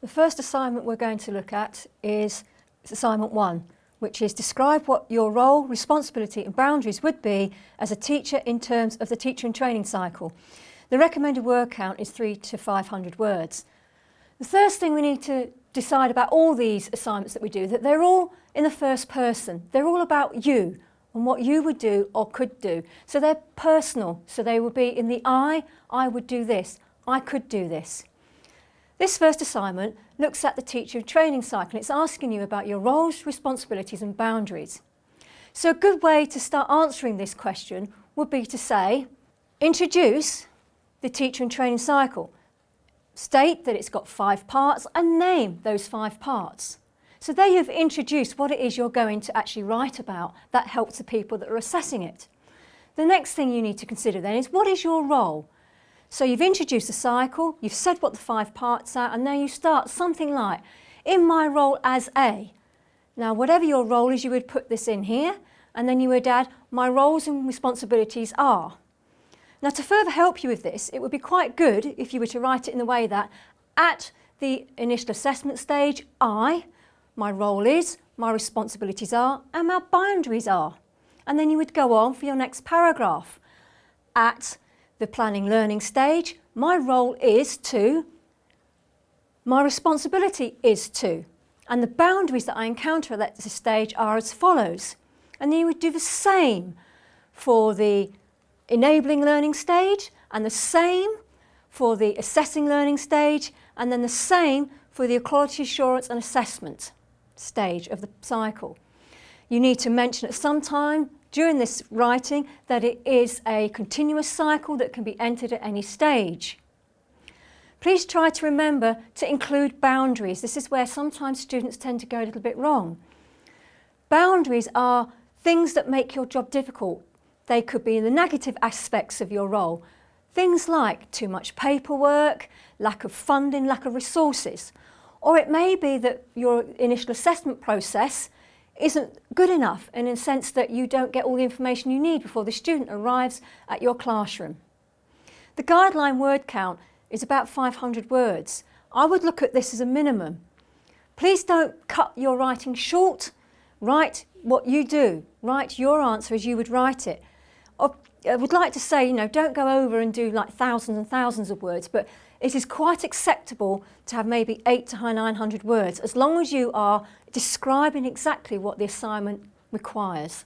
The first assignment we're going to look at is assignment 1, which is describe what your role, responsibility and boundaries would be as a teacher in terms of the teacher and training cycle. The recommended word count is 300 to 500 words. The first thing we need to decide about all these assignments that we do, that they're all in the first person. They're all about you and what you would do or could do. So they're personal, so they will be in the I would do this, I could do this. This first assignment looks at the teacher and training cycle. It's asking you about your roles, responsibilities and boundaries. So a good way to start answering this question would be to say, introduce the teacher and training cycle. State that it's got 5 parts and name those 5 parts. So there you've introduced what it is you're going to actually write about. That helps the people that are assessing it. The next thing you need to consider then is, what is your role? So you've introduced the cycle, you've said what the 5 parts are, and now you start something like, in my role as A. Now whatever your role is, you would put this in here, and then you would add, my roles and responsibilities are. Now to further help you with this, it would be quite good if you were to write it in the way that, at the initial assessment stage, my role is, my responsibilities are, and my boundaries are. And then you would go on for your next paragraph. At the planning learning stage, my role is to, my responsibility is to, and the boundaries that I encounter at this stage are as follows. And then you would do the same for the enabling learning stage, and the same for the assessing learning stage, and then the same for the quality assurance and assessment stage of the cycle. You need to mention at some time during this writing that it is a continuous cycle that can be entered at any stage. Please try to remember to include boundaries. This is where sometimes students tend to go a little bit wrong. Boundaries are things that make your job difficult. They could be the negative aspects of your role. Things like too much paperwork, lack of funding, lack of resources. Or it may be that your initial assessment process isn't good enough in a sense that you don't get all the information you need before the student arrives at your classroom. The guideline word count is about 500 words. I would look at this as a minimum. Please don't cut your writing short. Write what you do. Write your answer as you would write it. I would like to say, don't go over and do like thousands and thousands of words, but it is quite acceptable to have maybe 800 to 900 words, as long as you are describing exactly what the assignment requires.